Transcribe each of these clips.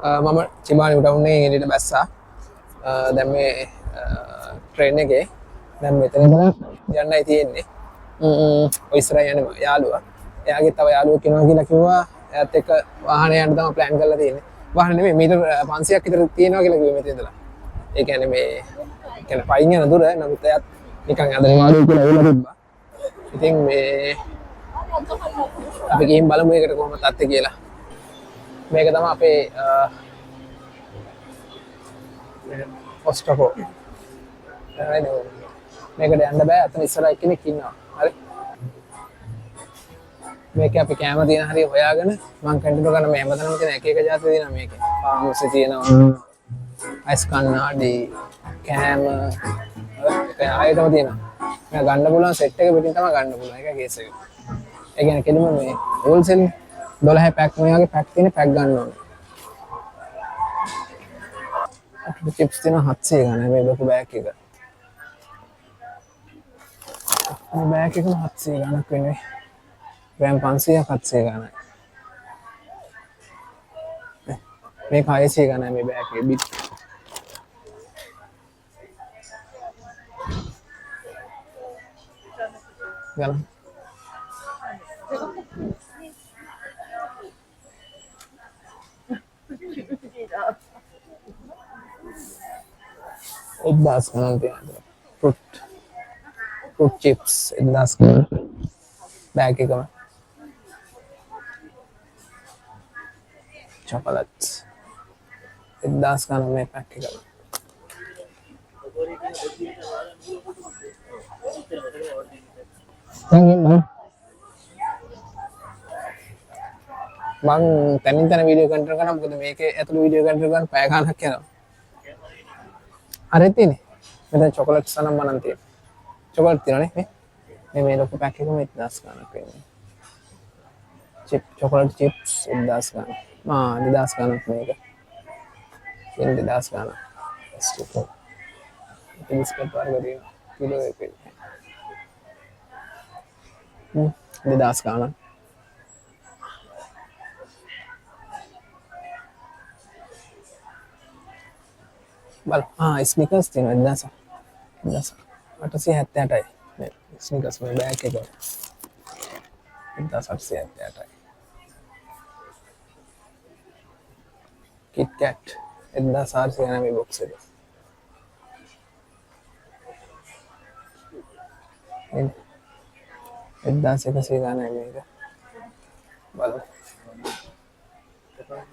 මම චිමානි ටවුන් එකේ එළියට බැස්සා. දැන් මේ ට්‍රේන් එකේ දැන් මෙතන යන්නයි තියෙන්නේ. ඔය ඉස්සරහ යන්නේ යාළුවා. එයාගේ තව යාළුවෙක් එනවා කියලා කිව්වා. එයාත් එක්ක වාහනේ යන්න තමයි ප්ලෑන් කරලා තියෙන්නේ. වාහනේ නෙමෙයි මීටර් 500ක් විතර තියෙනවා කියලා කිව්වේ මෙතන ඉඳලා. ඒ කියන්නේ මේ කියන්නේ පයින් යන දුර නමුත් එයාත් නිකන් අදගෙන වාඩි කියලා එවලා තිබ්බා. ඉතින් මේ අපි ගිහින් බලමු ඒකට කොහොමද තත්ත්වය කියලා. මේක තමයි අපේ ඔස්ට්‍රකෝ. මේකට යන්න බෑ අතන ඉස්සරහ කෙනෙක් ඉන්නවා. හරි. මේක අපි කැම තියෙන හරිය හොයාගෙන මම කන්ටිනියු කරන මේ හැමතැනම තියෙන එක එක જાති තියෙනවා මේකේ. පාමුසෙ තියෙනවා. අයිස් කන්නාඩි කැම ඒක ආයෙතම තියෙනවා. මම ගන්න පුළුවන් සෙට් එක පිටින් තමයි ගන්න පුළුවන්. ඒක කේස් එක. ඒ කියන්නේ කෙලිම මේ හෝල්සේල් 12 පැක් මේ වගේ පැක් තියෙන පැක් ගන්න ඕනේ. අපිට චිප්ස් තියෙන 700 ගන්න මේ ලොකු බෑග් එක. මේ බෑග් එකම 700 ගන්නක් වෙන්නේ. ග්‍රෑම් 500ක් 700 ගන්නයි. මේක 600 ගන්නයි මේ බෑග් එකේ බිට්. ගන්න. එක්දාස් ගණන් තියෙනවා. ෆෘට් චිප්ස් එක්දාස් ගණන්. බෑග් එකම. චොකලට්ස් එක්දාස් ගණන් මේ පැක් එකම. මං තනින් තන වීඩියෝ කන්ටෙන්ට් කරනවා මොකද මේකේ ඇතුළේ වීඩියෝ කන්ටෙන්ට් ගන්න පැය ගාණක් යනවා. හරියට තියෙන්නේ. මෙතන චොකලට්ස් නම් මනන් තියෙනවා. චොකලට් තියෙනනේ මේ ලොකු පැක් එකම 1000 ගාණක් වෙන්නේ. චොකලට් චිප්ස් 1000 ගාණක්. 2000 ගාණක් මේක. 2000 ගාණක්. බිස්කට් වර්ග තියෙනවා. කිලෝ එකේ. 2000 ගාණක්. බල ස්නිකර්ස් තියෙනවා 878යි මේ ස්නිකර්ස් මේ බෑග් එක 1878යි කිට් කැට් 1400 යන මේ බොක්ස් එක 1100 ගානයි මේක බලමු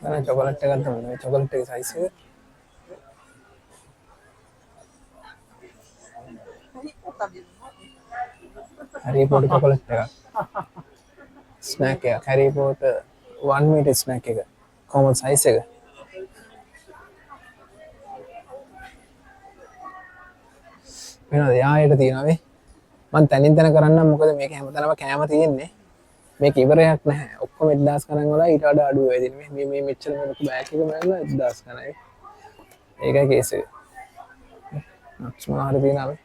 ගන්න චොකලට් එකක් තමයි මේ චොකලට් එකේ සයිස් එක Harry Potter chocolate එක snack එක Harry Potter 1 meter snack එක common size එක වෙනද යායට තියෙනවා මේ මම තනින් තන කරන්නම් මොකද මේක හැමතැනම කැම තියෙන්නේ මේක ඉවරයක් නැහැ ඔක්කොම 1000 ගණන් වල ඊට වඩා අඩු වෙයි දෙන්නේ මේ මෙච්චර මේ ලොකු බෑග් එක මැරලා 1000 ගණන්යි ඒකයි කේස් එක නක්ස් මොනවා හරි තියෙනවා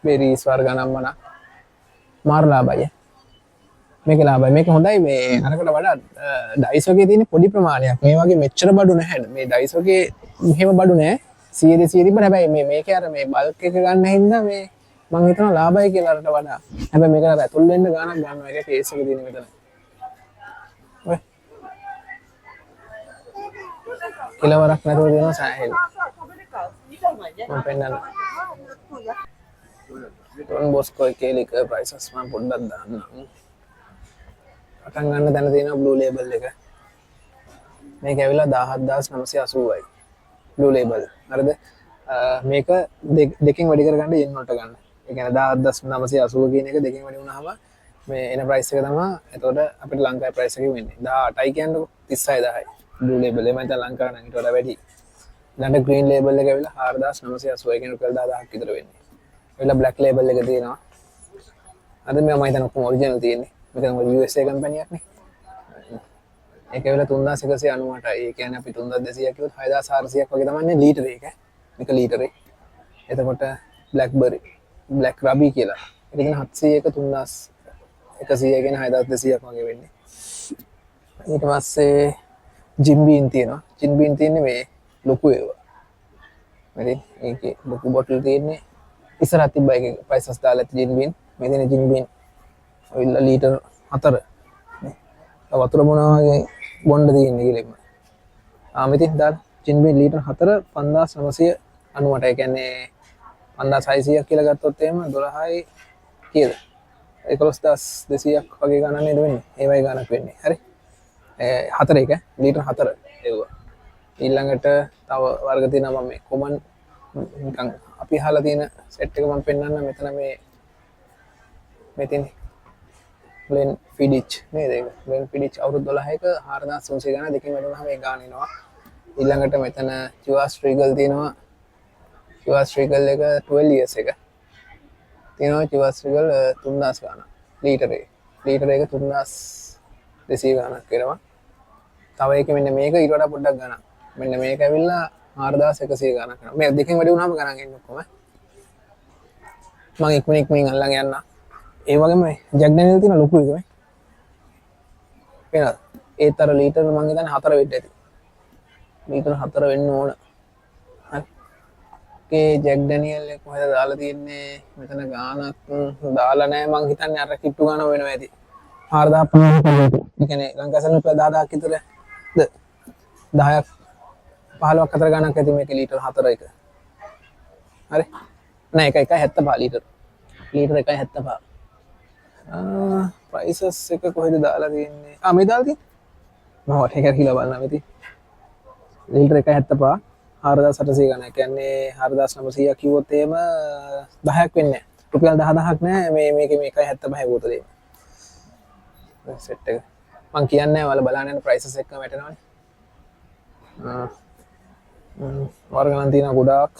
බෙරීස් වර්ග නම් මොන මාර ලාභයි මේක ලාභයි මේක හොඳයි මේ අරකට වඩා ඩයිස් වගේ තියෙන පොඩි ප්‍රමාණයක් මේ වගේ මෙච්චර බඩු නැහැ මේ ඩයිස් වගේ මෙහෙම බඩු නැහැ 100 තිබ්බ හැබැයි මේකේ අර මේ බල්ක් එක ගන්න හින්දා මේ මම හිතනවා ලාභයි කියලා අරට වඩා හැබැයි මේක අර ඇතුල් වෙන්න ගානක් ගන්නවා ඒක කේස් එක තියෙන මෙතන ඔය කිලවරක් නැතුව දෙනවා සෑහෙන මම පෙන්නන්න Don Bosco එකේ liquor prices මම පොඩ්ඩක් දාන්නම්. පටන් ගන්න තැන තියෙනවා blue label එක. මේක ඇවිල්ලා 17980යි. blue label. හරිද? මේක දෙකෙන් වැඩි කරගන්න yen වලට ගන්න. ඒ කියන්නේ 17980 කියන එක දෙකෙන් වැඩි වුණාම මේ එන price එක තමයි එතකොට අපිට ලංකාවේ price එක වෙන්නේ. 18යි කියන්නේ 36000යි. blue label එක මම දැන් ලංකාවේ නම් ඊට වඩා වැඩි. ඊළඟ green label එක ඇවිල්ලා 4980 කියන රුපියල් 10000ක් විතර වෙන්නේ. වෙලා black label එක තියෙනවා. අද මම හිතන ඔක්කොම ඔරිජිනල් තියෙන්නේ. මෙතන USA කම්පැනියක් නේ. ඒක වෙලා 3198යි. ඒ කියන්නේ අපි 3200 කිව්වොත් 6400ක් වගේ තමයි ලීටර එක. මේක ලීටරේ. එතකොට blackberry black ruby කියලා. ඒක දෙන 700 එක 3100 කියන 6200ක් වගේ වෙන්නේ. ඊට පස්සේ ජිම්බීන් තියෙනවා. ජිම්බීන් තියෙන්නේ මේ ලොකු ඒවා. ඉතින් ඒකේ ලොකු බොටල් තියෙන්නේ ඉස්සරහ තිබ්බ එකේ ප්‍රයිසස් දාලා ඇති ජිම්බීන්. මේ දෙන ජිම්බීන් ඔයිලා ලීටර් 4. වතුර මොනවා වගේ බොන්න තියෙන්නේ කියලා එක්ම. ඉතින් දාලා ජිම්බීන් ලීටර් 4 5998. ඒ කියන්නේ 5600ක් කියලා ගත්තොත් එහෙම 12යි කීයද? 11200ක් වගේ ගණන් නේද වෙන්නේ. ඒ වගේ ගණනක් වෙන්නේ. හරි. 4 එක ලීටර් 4 ඒවා. ඊළඟට තව වර්ග තියෙනවා මම මේ කොමන් නිකන් අපි අහලා තියෙන සෙට් එක මම පෙන්නන්න මෙතන මේ තියෙන්නේ බ්ලෙන් ෆිඩිච් නේද ඒක බ්ලෙන් ෆිඩිච් අවුරුදු 12ක 4300 ගණන් දෙකෙන් වැඩුණාම ඒ ගාන එනවා. ඊළඟට මෙතන චුවාස් ට්‍රිගල් තියෙනවා. චුවාස් ට්‍රිගල් එක 12 years එක තියෙනවා. චුවාස් ට්‍රිගල් 3000 ගණන් ලීටර් එක 3200 ගණනක් වෙනවා. තව එක මෙන්න මේක ඊට වඩා පොඩ්ඩක් ගණන්. මෙන්න මේක ඇවිල්ලා 4100 ගණනක් කරනවා. මේ දෙකෙන් වැඩි වුණාම ගණන් එන්නේ ඔක්කොම. මම ඉක්මනින් අල්ලන් යන්න. ඒ වගේම ජැක් ඩැනියල් තියෙන ලොකු එක මේ. පේනවද? ඒතර ලීටර් මම හිතන්නේ 4 වෙන්න ඇති. ලීටර් 4 වෙන්න ඕන. හරි. ඒ ජැක් ඩැනියල් එක කොහෙද දාලා තියෙන්නේ? මෙතන ගානක් දාලා නැහැ මම හිතන්නේ අර කිට්ටු ගාන වෙනවා ඇති. 4050 ඒ කියන්නේ ලංකාවේ රුපියල් 10000ක් විතර 10ක් 15ක් අතර ගණනක් ඇති මේක ලීටර් 4 එක. හරි. නෑ 1.75 ලීටර්. ලීටර් 1.75. ප්‍රයිසස් එක කොහෙද දාලා තියෙන්නේ? මේ දාලා තියෙන්නේ. මම වට එක කියලා බලන්න මෙති. ලීටර් 1.75 4800 ගණන්. කියන්නේ 4900ක් කිව්වොත් එහෙම 10ක් වෙන්නේ නෑ. රුපියල් 10000ක් නෑ මේකේ මේ 1.75 බෝතලේ. සෙට් එක. මං කියන්නේ ඔයාලා බලන්න යන ප්‍රයිසස් එකම වැටෙනවනේ. වර්ග නම් තියෙනවා ගොඩාක්.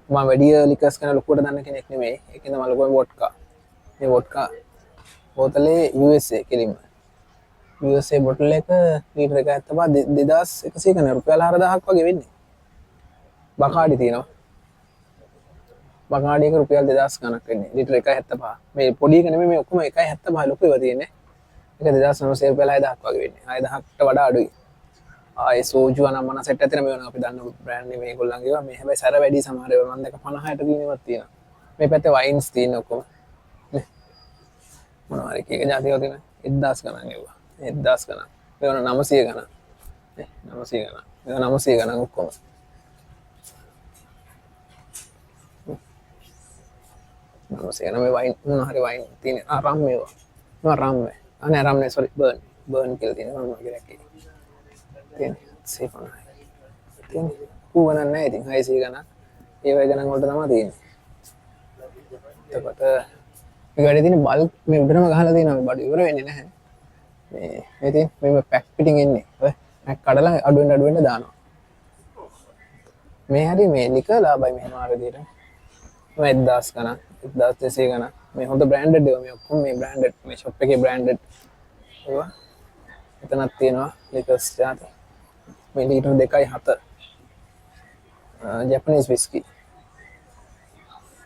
මම වැඩි ලිකර්ස් කරන ලොකුවට දන්න කෙනෙක් නෙමෙයි. ඒකෙන්ද මම ලොකෝ වොඩ්කා. මේ වොඩ්කා බෝතලේ USA කෙලින්ම. USA බොටල් එක ලීටර් එකක් තමයි 2100 කන රුපියල් 4000ක් වගේ වෙන්නේ. බකාඩි තියෙනවා. බකාඩි එක රුපියල් 2000 ගණක් වෙන්නේ. ලීටර් 1.75. මේ පොඩි එක නෙමෙයි මේ ඔක්කොම 1.75 ලොකු ඒවා තියෙන්නේ. ඒක 2900 රුපියල් 6000ක් වගේ වෙන්නේ. 6000කට වඩා අඩුයි. ආයේ සෝජු අනම්මන සෙට් ඇතන මේ අපි දන්න බ්‍රෑන්ඩ් නේ මේගොල්ලන්ගේ ඒවා. මේ හැබැයි සැර වැඩි සමහර ඒවා මම දැක 50ට තියෙනවත් තියෙනවා. මේ පැත්තේ වයින්ස් තියෙන ඔක්කොම. නේ. මොනවා හරි කීක જાතියෝ තියෙනවා. 1000 ගණන් ඒවා. 1000 ගණන්. මේවන 900 ගණන්. නේ 900 ගණන්. මේවා 900 ගණන් ඔක්කොම. මේ වයින් මොනවා හරි වයින් තියෙන රම් මේවා. මොනවා රම් මේ. අනේ රම් නේ සෝරි බර්න් කියලා තියෙනවා මම දැක්කේ. තියෙන්නේ 50. තියෙන්නේ කෝ ගණන් නැහැ ඉතින් 600 ගණන්. ඒ වගේ ගණන් වලට තමයි තියෙන්නේ. එතකොට මේ වැඩි තියෙන බල්ක් මේ උඩටම ගහලා තියෙනවා මේ බඩු ඉවර වෙන්නේ නැහැ. මේ ඉතින් මේ පැක් පිටින් එන්නේ. ඔය පැක් කඩලා අඩු වෙන්න දානවා. මේ හරි මේ ලික ලාභයි මෙහෙම ආර විදියට. මේ 1000 ගණන් 1200 ගණන් මේ හොඳ බ්‍රෑන්ඩඩ් ඒවා මේ ඔක්කොම මේ බ්‍රෑන්ඩඩ් මේ ෂොප් එකේ බ්‍රෑන්ඩඩ් ඒවා එතනක් තියෙනවා ලිකර්ස් જાති මේ ලීටර් 2.7 ජපනීස් විස්කි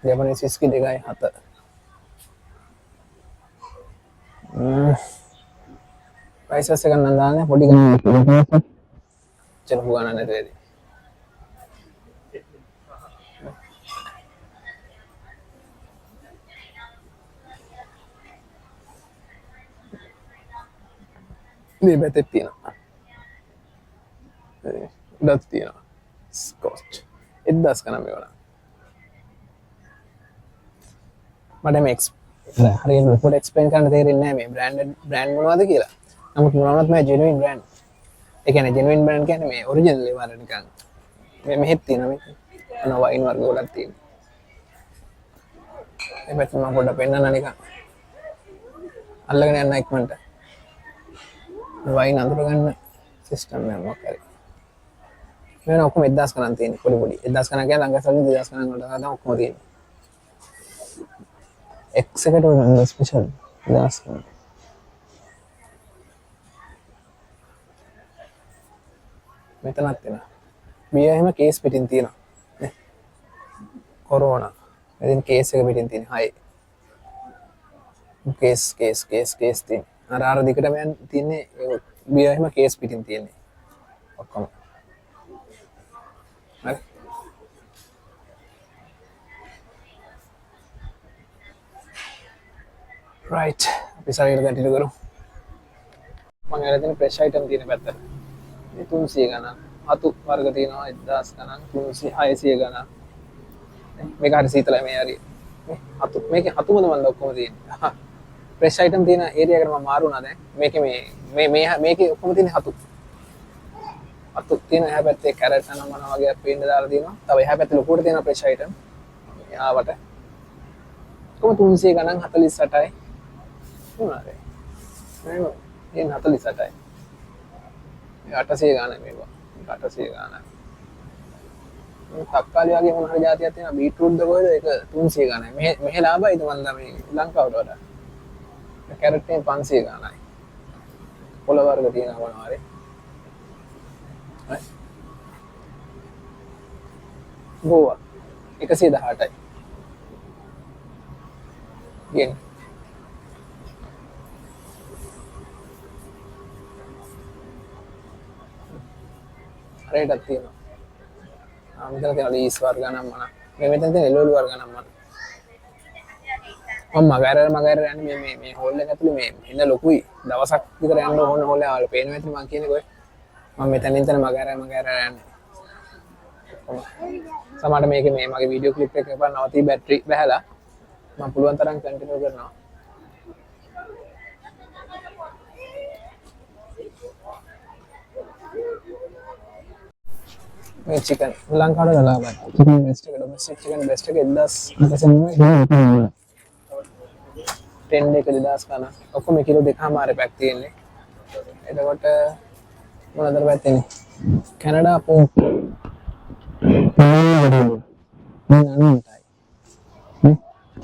2.7 ප්‍රයිසස් එක නම් දාන්නේ පොඩි ගණන් චලපු ගණන් නැති වෙයි මේ පැත්තේ තියෙනවා. උඩත් තියෙනවා. ස්කොච්. 1000 ගණන් මේවලා. මට මේ හරියට පොඩ්ඩක් එක්ස්ප්ලেইন කරන්න තේරෙන්නේ නැහැ මේ බ්‍රෑන්ඩ් මොනවද කියලා. නමුත් මොනවද මේ ජෙනුයින් බ්‍රෑන්ඩ්. ඒ කියන්නේ ජෙනුයින් බ්‍රෑන්ඩ් කියන්නේ මේ ඔරිජිනල් ඒවා නිකන්. මේ මෙහෙත් තියෙනවා මේ. අන වයින් වර්ග ගොඩක් තියෙනවා. මේ පැත්තේ මම පොඩ්ඩක් පෙන්නන්න නිකන්. අල්ලගෙන යන්න ඉක්මනට. වයින් අඳුර ගන්න සිස්ටම් එකක් මොකක් හරි. මේ ඔක්කොම 1000 ගණන් තියෙන පොඩි 1000 ගණන් කියන්නේ ලංකාවේ 2000 ගණන් වලට තමයි ඔක්කොම තියෙන්නේ. X එකට වල ස්පෙෂල් 1000 ගණන්. මෙතනක් තියෙනවා. බිය එහෙම කේස් පිටින් තියෙනවා. නේ. කොරෝනා. ඉතින් කේස් එක පිටින් තියෙන. හයි. කේස් තියෙන. අර දිගටම යන තියෙන්නේ බිය එහෙම කේස් පිටින් තියෙන්නේ. ඔක්කොම හරි right අපි සරලව කන්ටිනියු කරමු මම අරගෙන තියෙන ප්‍රෙෂ් අයිටම් තියෙන පැත්ත මේ 300 ගණන් අතු වර්ග තියෙනවා 1000 ගණන් 300 600 ගණන් මේක හරි සීතලයි මේ හරි මේ අතු මේකේ අතුමද මන්ද ඔක්කොම තියෙන්නේ ප්‍රෙෂ් අයිටම් තියෙන ඒරියා එකට මම මාරු වුණා දැන් මේකේ මේකේ ඔක්කොම තියෙන අතු තියෙන එහා පැත්තේ කැරට් නම් මොනවා වගේ පේන්න දාලා තියෙනවා තව එහා පැත්තේ ලොකුවට තියෙන ප්‍රෙෂ් අයිටම් ආවට කොහොම 300 ගණන් 48යි මොනවාද මේ 48යි 800 ගණන් මේවා 800 ගණන් තක්කාලි වගේ මොන හරි જાතියක් තියෙනවා බීට්‍රූට් ද කොහෙද ඒක 300 ගණන් මෙහෙ ලාභයිද මන්ද මේ ලංකාවට වඩා කැරට් එක 500 ගණනයි පොළ වර්ග තියෙනවා මොනවා හරි ගෝවා 118යි යෙන් රේටක් තියෙනවා මෙතන තියෙන ලීස් වර්ග නම් මොන මේ මෙතන තියෙන එළවලු වර්ග නම් මොන මම මගහැර යන්නේ මේ හෝල් එක ඇතුලේ මේ ඉන්න ලොකුයි දවසක් විතර යන්න ඕන හෝල් එක ආවල පේනවා ඉතින් මම කියන්නේ කොයි මම මෙතනින් මගහැර යන්නේ සමහරට මේකේ මේ මගේ වීඩියෝ ක්ලිප් එක එකපාර නවතී බැටරි බහැලා මම පුළුවන් තරම් කන්ටිනියු කරනවා මේ චිකන් ලංකාවට ලාභයි චිකන් බෙස්ට් එක ඩොමෙස්ටික් චිකන් බෙස්ට් එක 1000 10 එක 2000 ගන්න ඔක්කොම කිලෝ 2.5 පැක් තියෙන්නේ එතකොට මොනවාද පැත්තේ කැනඩා පෝක්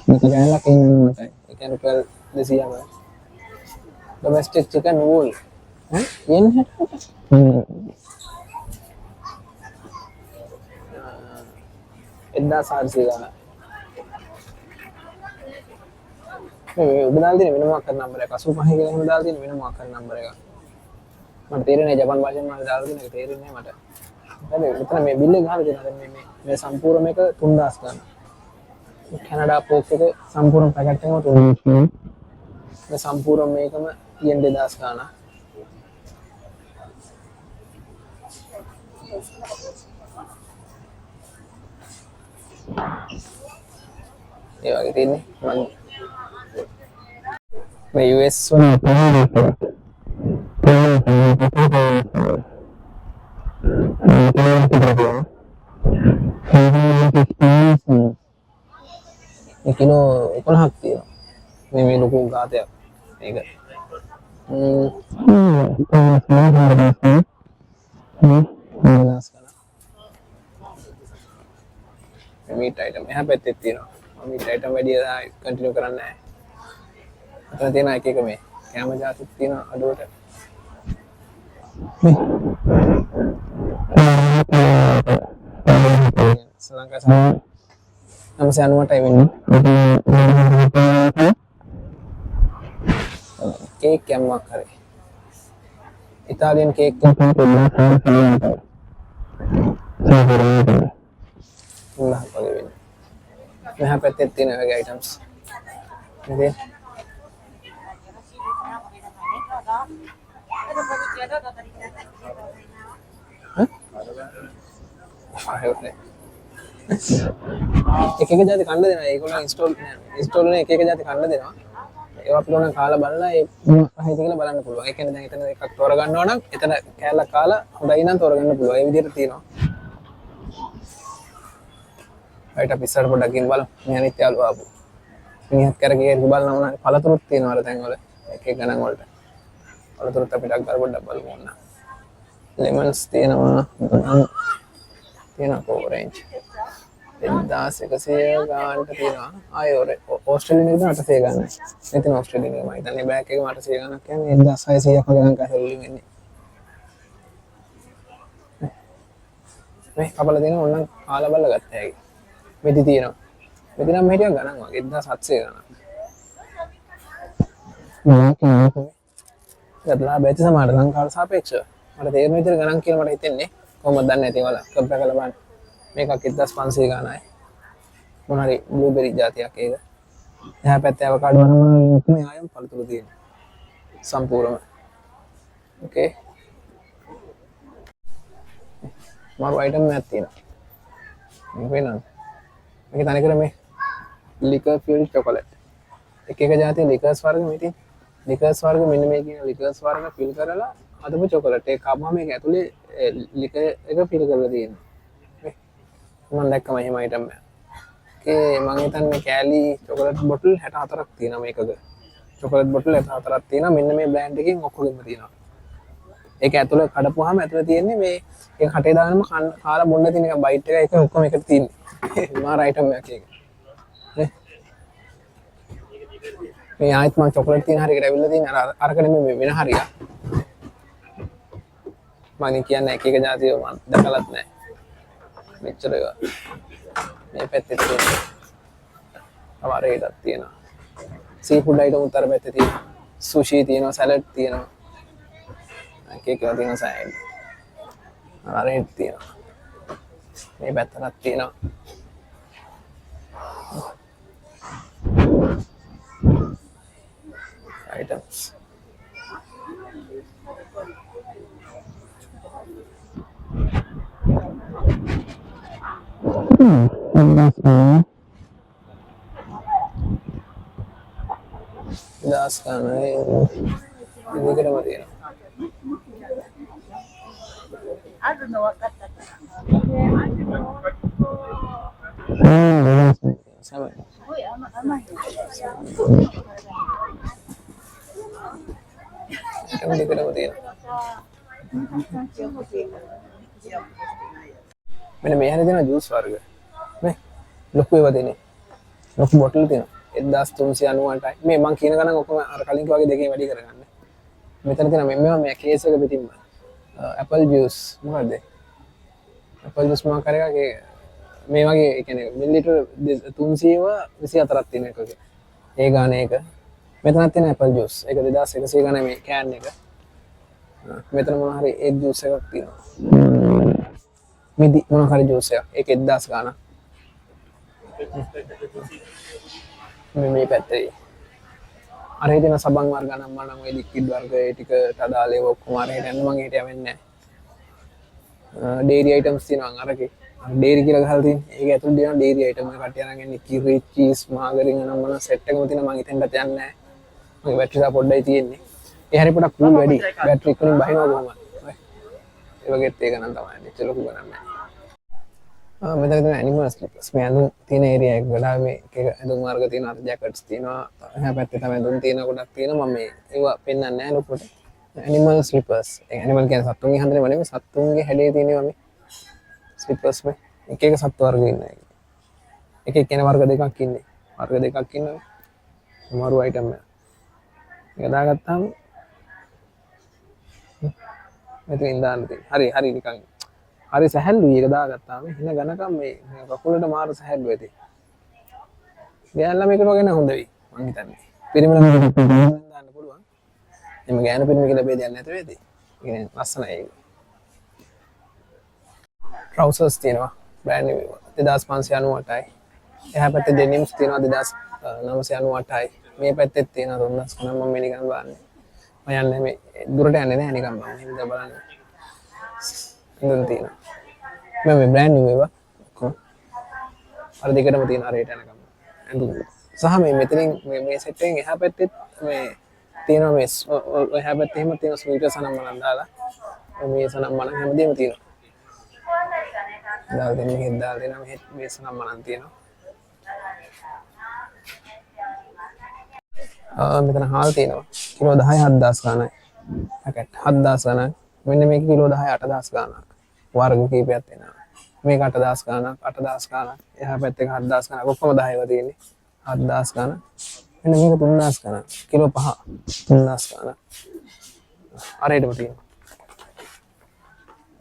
මේක ගෑනලා කියන්නේ ඒ කියන්නේ රුපියල් 200ම ඩොමෙස්ටික් චිකන් වූල් යෙන් 1400 ගන්න මේ උඩ දාලා තියෙන වෙන මොකක් කර නම්බර එක 85 කියලා එහෙම දාලා තියෙන වෙන මොකක් කර නම්බර එක මට තේරෙන්නේ ජපාන් භාෂාවෙන් මම දාලා තියෙන එක තේරෙන්නේ මට හරි මෙතන මේ බිල් එක ගහලා තියෙනවා දැන් මේ සම්පූර්ණ මේක 3000 ගන්න කැනඩා පෝක් එක සම්පූර්ණ පැකට් එකම 3000 මේ සම්පූර්ණ මේකම යෙන් 2000 ගන්න ඒ වගේ තියෙන්නේ මම මේ US වල කිලෝ 11ක් තියෙනවා මේ ලොකු ගාතයක් මේක මීට් අයිටම් එහා පැත්තේ තියෙනවා මීට් අයිටම් වැඩි කන්ටිනියු කරන්නේ නැහැ අතන තියෙන එක එක මේ කැම ජාතිත් තියෙනවා අඩුවට ශ්‍රී ලංකා සම 990ටයි වෙන්නේ කේක් කැම්මක් හරි ඉතාලියන් කේක් එකක් වගේ වෙන්නේ මෙහා පැත්තේ තියෙන වගේ අයිටම්ස් ඉතින් එක එක જાති කන්න දෙනවා ඒගොල්ලෝ ඉන්ස්ටෝල් වෙන එක එක જાති කන්න දෙනවා ඒවා අපිට ඕන කාලා බලලා ඒ මොකක්ද කියලා බලන්න පුළුවන් ඒ කියන්නේ දැන් එතන එකක් තෝරගන්නවා නම් එතන කෑල්ලක් කාලා හොඳයි නම් තෝරගන්න පුළුවන් ඒ විදිහට තියෙනවා right අපි ඉස්සර පොඩ්ඩක් ගිහින් බලමු මේ අනිත් යාළුවා ආපු මිනිහත් කරගේ බලනවා නම් පළතුරුත් තියෙනවා අර තැන් වල එක එක ගණන් වලට පළතුරුත් අපිට අග්ගාර පොඩ්ඩක් බලමු ඕන lemons තියෙනවා orange 1100 ගානට තියෙනවා ආයේ ඕස්ට්‍රේලියානු එකද 800 ගානයි එතන ඕස්ට්‍රේලියානු එක මම හිතන්නේ බෑග් එකේ 800 ගානක් කියන්නේ 1600ක් වගේ ලංකාවේ සල්ලි වෙන්නේ මේ කපලා දෙන ඕනනම් කාලා බලලා ගත්ත හැකි මෙදි තියෙනවා මෙදි නම් මෙහෙටියක් ගණන් වගේ 1700 ගණන් ගත්ලා බැති සමානට ලංකාවට සාපේක්ෂව මට තේරෙන විදිහට ගණන් කියලා මට හිතෙන්නේ කොහොමද දන්නේ නැති ඒවල කම්පයර් කරලා බලන්න මේකක් 1500 ගානයි මොන හරි බ්ලූබෙරි జాතියක් ඒක එහා පැත්තේ අවකාඩෝ වල මේ ආයම් පළතුරු තියෙනවා සම්පූර්ණම ඕකේ මාරු අයිටම් එකක් තියෙනවා මේක වෙනවද මේක තනිකර මේ ලිකර් ෆිල්ඩ් චොකලට් එක જાතිය ලිකර්ස් වර්ග මේ තියෙන ලිකර්ස් වර්ග මෙන්න මේ කියන ලිකර්ස් වර්ග ෆිල් කරලා අදම චොකලට් එක කපුවා මේක ඇතුලේ ලිකර් එක ෆිල් කරලා තියෙනවා මම දැක්කම එහෙම අයිටම් එක ඕකේ මම හිතන්නේ කෑලි චොකලට් බොටල් 64ක් තියෙනවා මේකක චොකලට් බොටල් 64ක් තියෙනවා මෙන්න මේ බ්‍රෑන්ඩ් එකෙන් ඔක්කොගෙම තියෙනවා ඒක ඇතුලේ කඩපුවාම ඇතුලේ තියෙන්නේ මේ ඒක කටේ දානම කාලා බොන්න තියෙන එක බයිට් එක එක ඔක්කොම එකට තියෙන්නේ මාර අයිටම් එකක් ඒක මේ ආයෙත් මම චොකලට් තියෙන හරියට ඇවිල්ලා තියෙන අරක නෙමෙයි වෙන හරියක් මම කියන්නේ එක જાතිය මම දැකලත් නැහැ මෙච්චර ඒවා මේ පැත්තේ තියෙන අමාර එකක් තියෙනවා සී ෆුඩ් අයිටම් උත්තර පැත්තේ තියෙනවා සුෂි තියෙනවා සලාඩ් තියෙනවා එක එක තියෙනවා සයිඩ් අර රෙඩ් තියෙනවා මේ පැත්තටත් තියෙනවා items das kan ini kita mati ya ada no wakata sama Kami kita mati ya මෙන්න මේ හැරේ තියෙන ජූස් වර්ග නේ ලොකු ඒවා දෙන්නේ ලොකු බොටල් තියෙනවා 1398යි මේ මං කියන ගණන් ඔක්කොම අර කලින් වගේ දෙකේ වැඩි කරගන්න මෙතන තියෙන මෙන්න මේ කේස් එක පිටින්ම ඇපල් ජූස් මොකද්ද ඇපල් ජූස් මම කරේ මේ වගේ ඒ කියන්නේ මිලිලිටර් 324ක් තියෙන එකක ඒ ගාන එක මෙතනත් තියෙන ඇපල් ජූස් ඒක 2100 ගාන මේ කෑන් එක මෙතන මොන හරි ඒ ජූස් එකක් තියෙනවා මිදි මොන හරි ජූස් එකක් ඒක 1000 ගාන මේ පැත්තේ අර හිතෙන සබන් වර්ග නම් මම ওই ලික්විඩ් වර්ග ඒ ටිකට අදාළ ඒවා ඔක්කොම අර හිටන්න මම හිටියා වෙන්නේ නැහැ ඩේරි අයිටම්ස් තියෙනවා අරකේ ඩේරි කියලා ගහලා තියෙන ඒක ඇතුළේ තියෙනවා ඩේරි අයිටම් එක කට්ටිය අරන් එන්නේ කිරි චීස් මාගරින් නම් මොන සෙට් එකම තියෙනවා මම හිතෙන්ට යන්නේ නැහැ මගේ බැටරි තා පොඩ්ඩයි තියෙන්නේ ඒ හරි පොඩක් කූල් වැඩි බැටරි එකකින් බහිනවා කොහොමද ඒ වගේත් ඒක නම් තමයි මෙච්චර ලොකු ගණන් නැහැ මෙතන තියෙන ඇනිමල් ස්ලිපර්ස් මේ අඳුන් තියෙන ඒරියා එක ගලා මේ එක අඳුන් වර්ග තියෙනවා ජැකට්ස් තියෙනවා එහා පැත්තේ තමයි අඳුන් තියෙන ගොඩක් තියෙනවා මම මේ ඒවා පෙන්නන්නේ නැහැ ලොකුට ඇනිමල් ස්ලිපර්ස් ඒ ඇනිමල් කියන්නේ සත්තුන්ගේ හඳනේ නෙමෙයි සත්තුන්ගේ හැඩේ තියෙනවා මේ ස්ලිපර්ස් මේ එක එක සත්තු වර්ග ඉන්නවා එක එක කෙන වර්ග දෙකක් ඉන්නේ වර්ග දෙකක් ඉන්නවා අමාරු අයිටම් එක ඒක දාගත්තාම මෙතනින් දාන්න තියෙනවා හරි නිකන් හරි සැහැල්ලුයි ඒක දාගත්තාම හින ගණකම් මේ කකුලට මාරු සැහැල්ලු ඇති. ගෑනු ළමයෙකුට වගේ නෑ හොඳ වෙයි මං හිතන්නේ. පිරිමි ළමයෙකුට දාන්න පුළුවන්. එimhe ගෑනු පිරිමි කියලා බෙදයක් නැත වේදී. ඒ කියන්නේ ලස්සනයි ඒක. trousers තියෙනවා brand new 2598යි. එහා පැත්තේ denims තියෙනවා 2998යි. මේ පැත්තේ තියෙනවා 3000 කන මම මේ නිකන් බලන්නේ. මම යන්නේ මේ දුරට යන්නේ නෑ නිකන් මම හින්දා බලන්නේ. ඉතින් තියෙනවා. මේ brand new ඒවා කොහොම අර දෙකටම තියෙන රේට් යනකම් ඇඳුම් සහ මේ මෙතනින් මේ සෙට් එකෙන් එහා පැත්තේ මේ තියෙනවා මේ එහා පැත්තේ එහෙම තියෙන ස්වීටර් සනම් මනම් දාලා මේ සනම් මනම් හැමදේම තියෙනවා දාලා දෙන්නේ දාලා දෙනවා මේ සනම් මනම් තියෙනවා මෙතන හාල් තියෙනවා කිලෝ 10 7000 ගානයි පැකට් 7000 ගානක් මෙන්න මේක කිලෝ 10 8000 ගානක් වර්ග කීපයක් තියෙනවා මේක 8000 ගානක් 8000 ගානක් එහා පැත්තේ 7000 ගානක් ඔක්කොම 10 ඒවා තියෙන්නේ 7000 ගානක් මෙන්න මේක 3000 ගානක් කිලෝ 5 3000 ගානක් අරේටම තියෙනවා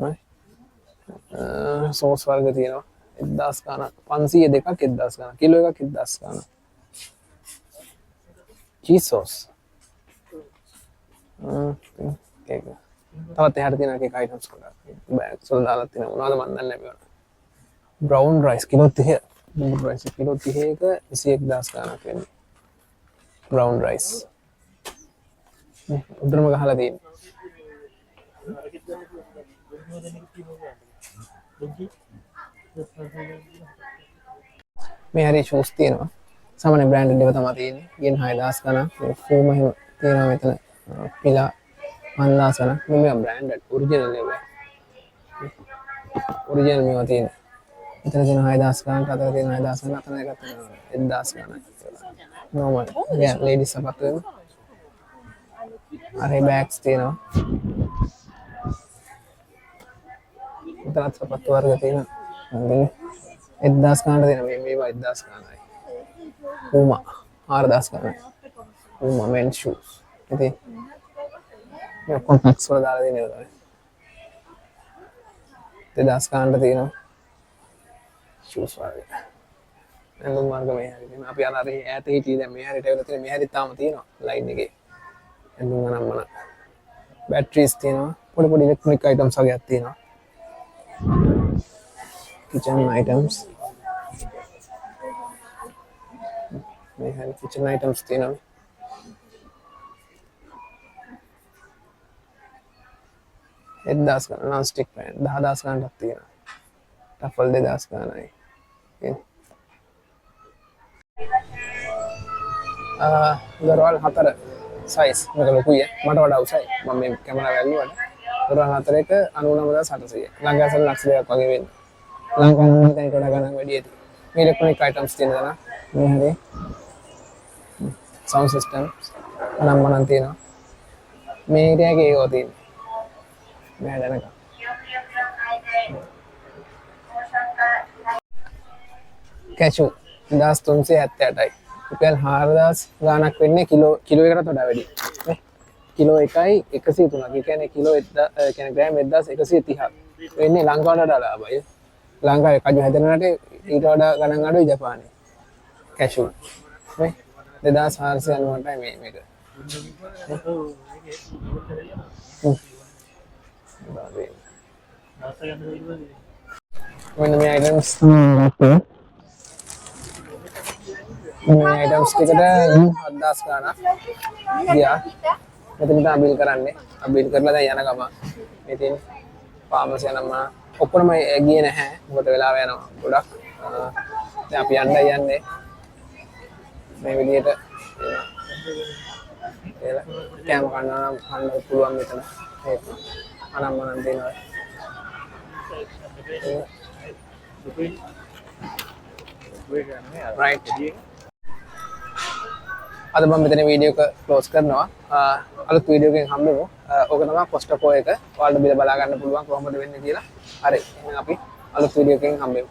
හරි සෝස් වර්ග තියෙනවා 1000 ගානක් 500 දෙකක් 1000 ගානක් කිලෝ එකක් 1000 ගානක් cheese sauce ඒක තවත් එහාට තියෙන එක items ගොඩක්. බෑග්ස් වල දාලා තියෙනවා. මොනවද මන් දන්නේ නැහැ මේවා. brown rice kilo 30. brown rice kilo 30ක 21000 ගණක් වෙන්නේ. brown rice. උඩරම ගහලා තියෙන්නේ. මේ හරි shoes තියෙනවා. සාමාන්‍ය branded එක තමයි තියෙන්නේ. ගෙන් 6000 ගණන්. මේ Puma එහෙම තියෙනවා මෙතන. පිලා 5000 ගණන්. මේ branded original එක. original මේවා තියෙන්නේ. මෙතන තියෙන 6000 ගණන්, අතන තියෙන 6000 ගණන්, අතන එකක් තියෙනවා 1000 ගණන්. normal. yeah ladies සපත්තු වෙන. අර bags තියෙනවා. මෙතනත් සපත්තු වර්ග තියෙනවා. 1000 ගණන් තියෙනවා. මේවා 1000 ගණන්යි. Puma 4000 ගණන්. Puma men's shoes. ඉතින් මේ කොන්ටැක්ට්ස් වල දාලා දෙන්නේ තමයි. 2000 ගණන්ට තියෙනවා. shoes වගේ. ඇඳුම් වර්ග මේ හැරි තියෙනවා. අපි අර ඈත හිටියේ දැන් මේ හැරිට ඇවිල්ලා තියෙන මේ හැරි තාම තියෙනවා ලයින් එකේ. ඇඳුම් අනම්මන. බැටරිස් තියෙනවා. පොඩි පොඩි ඉලෙක්ට්‍රොනික අයිටම්ස් වගේක් තියෙනවා. kitchen items. මේ හැරි kitchen items තියෙනවා. එක්දාස් ගණන් non stick pan 10000 ගණන්ක් තියෙනවා. ටෆල් 2000 ගණනයි. දොරවල් 4 size මේක ලොකුයි මට වඩා උසයි මම මේ කැමරාව වැල්ලුවට දොරවල් 4ක 99800 ලංකාවේ ලක්ෂ දෙකක් වගේ වෙන්නේ ලංකාවේ නම් දැන් වඩා ගණන් වැඩි ඇති මේ ඉලෙක්ට්‍රොනික items තියෙනවා මේ හැරේ sound system නම් මනන් තියෙනවා මේ ඒරියා එකේ ඒවා තියෙනවා මේ දැනක කැෂු 1378යි රුපියල් 4000 ගාණක් වෙන්නේ කිලෝ එකකට වඩා වැඩි නේ කිලෝ 1යි 103ක් ඒ කියන්නේ කිලෝ 1000 කියන්නේ ග්‍රෑම් 1130ක් වෙන්නේ ලංකාවට වඩා ලාභයි ලංකාවේ කජු හැදෙන රටේ ඊට වඩා ගණන් අඩුයි ජපානයේ කැෂු නේ 2498යි මේක මෙන්න මේ items මේ items ටිකට 7000 ගාණක් ගියා. මෙතන තමයි බිල් කරන්නේ. බිල් කරලා දැන් යන ගම. මේ තියෙන ෆාමසි යනම ඔක්කොම ගියේ නැහැ. මොකට වෙලාව යනවා ගොඩක්. දැන් අපි යන්නේ. මේ විදිහට එලා කැම කන්න පුළුවන් මෙතන. ඒක අනම්මනම් දෙනවා. right අද මම මෙතන වීඩියෝ එක ක්ලෝස් කරනවා අලුත් වීඩියෝ එකකින් හම්බෙමු ඕක තමයි කොස්ටකෝ එක ඔයාලට බිල බලා ගන්න පුළුවන් කොහොමද වෙන්නේ කියලා හරි එහෙනම් අපි අලුත් වීඩියෝ එකකින් හම්බෙමු